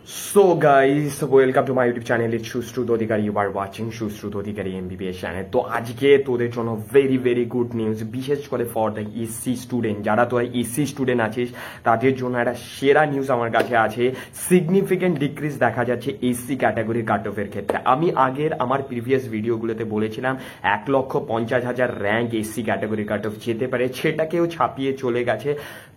So guys, welcome to my YouTube channel. It's Shushrut Adhikari. You are watching Shushrut Adhikari MBBS channel. তো আজকে তোদের জন্য very good news, বিশেষ করে for the SC student. যারা তোরা এসসি স্টুডেন্ট আছিস তাদের জন্য একটা সেরা নিউজ আমার কাছে আছে। সিগনিফিকেন্ট ডিক্রিজ দেখা যাচ্ছে এসসি ক্যাটাগরির কাট অফের ক্ষেত্রে। আমি আগের আমার প্রিভিয়াস ভিডিওগুলোতে বলেছিলাম 1,50,000 র্যাঙ্ক এসসি ক্যাটাগরির কাট অফ যেতে পারে, সেটাকেও ছাপিয়ে চলে গেছে।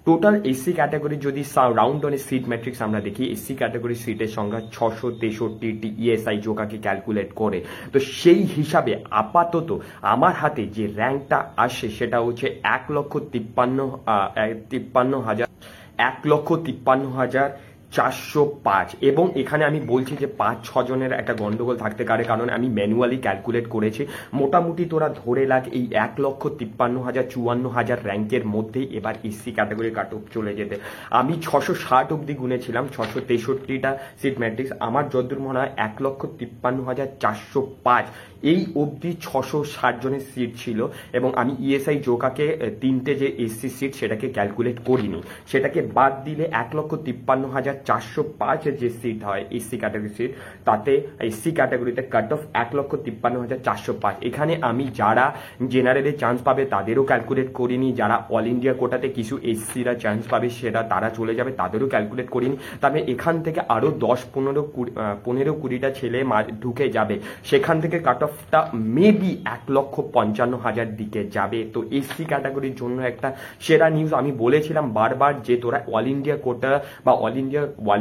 টোটাল এসসি ক্যাটাগরি যদি রাউন্ড অন সিট ম্যাট্রিক্স আমরা দেখি, এসসি ক্যাটাগরি সিটের সংখ্যা 663টি ইএসআই জোকাকে ক্যালকুলেট করে। তো সেই হিসাবে আপাতত আমার হাতে যে র্যাঙ্কটা আসে সেটা হচ্ছে 1,53,405 এবং এখানে আমি বলছি যে 5-6 জনের একটা গন্ডগোল থাকতে পারে, কারণ আমি ম্যানুয়ালি ক্যালকুলেট করেছি। মোটামুটি তোরা ধরে লাগ এই 1,53,000-54,000 র্যাঙ্কের মধ্যেই এবার এসসি ক্যাটাগরির কাট অফ চলে যেতে। আমি 660 অব্দি গুনেছিলাম, 663টা সিট ম্যাট্রিক্স। আমার যতদূর মনে হয় 1,53,405 এই অবধি 660 জনের সিট ছিল এবং আমি ইএসআই জোকাকে 3টে যে এসসি সিট সেটাকে ক্যালকুলেট করিনি। সেটাকে বাদ দিলে 1,53,405 যে সিট হয় এসসি ক্যাটাগরি সিট, তাতে এসসি ক্যাটাগরিতে কাট অফ 1,53,405। এখানে আমি যারা জেনারেলে চান্স পাবে তাদেরও ক্যালকুলেট করিনি, যারা অল ইন্ডিয়া কোটাতে কিছু এসসিরা চান্স পাবে সেটা তারা চলে যাবে তাদেরও ক্যালকুলেট করিনি। তবে এখান থেকে আরও 10-15-20টা ছেলে ঢুকে যাবে, সেখান থেকে কাট অফটা মেবি 1,55,000 দিকে যাবে। তো এসসি ক্যাটাগরির জন্য একটা সেরা নিউজ। আমি বলেছিলাম বারবার যে তোরা অল ইন্ডিয়া কোটা বা অল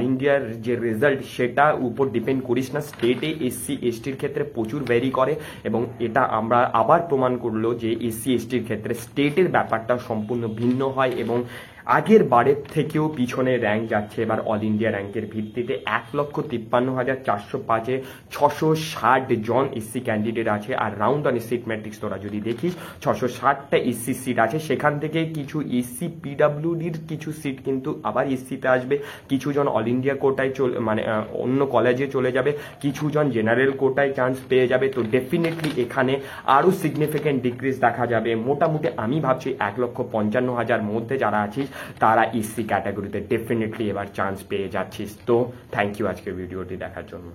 ইন্ডিয়ার যে রেজাল্ট সেটা উপর ডিপেন্ড করিস না। স্টেটে এসসি এসটির ক্ষেত্রে প্রচুর ভ্যারি করে এবং এটা আমরা আবার প্রমাণ করলো যে এসসি এসটির ক্ষেত্রে স্টেটের ব্যাপারটা সম্পূর্ণ ভিন্ন হয় এবং আগের বারের থেকেও পিছনে র্যাঙ্ক যাচ্ছে এবার অল ইন্ডিয়া র্যাঙ্কের ভিত্তিতে। 1,53,405-এ 660 জন এসসি ক্যান্ডিডেট আছে। আর রাউন্ড অন সিট ম্যাট্রিক্স তোরা যদি দেখিস 660টা এসসি সিট আছে, সেখান থেকে কিছু এসসি পিডাব্লিউডির কিছু সিট কিন্তু আবার এসসিতে আসবে, কিছু জন অল ইন্ডিয়া কোটায় মানে অন্য কলেজে চলে যাবে, কিছু জন জেনারেল কোটায় চান্স পেয়ে যাবে। তো ডেফিনেটলি এখানে আরও সিগনিফিকেন্ট ডিক্রিজ দেখা যাবে। মোটামুটি আমি ভাবছি 1,55,000 মধ্যে যারা আছিস তারা এসসি ক্যাটাগরিতে ডেফিনেটলি এবার চান্স পেয়ে যাচ্ছিস। তো থ্যাংক ইউ আজকের ভিডিওটি দেখার জন্য।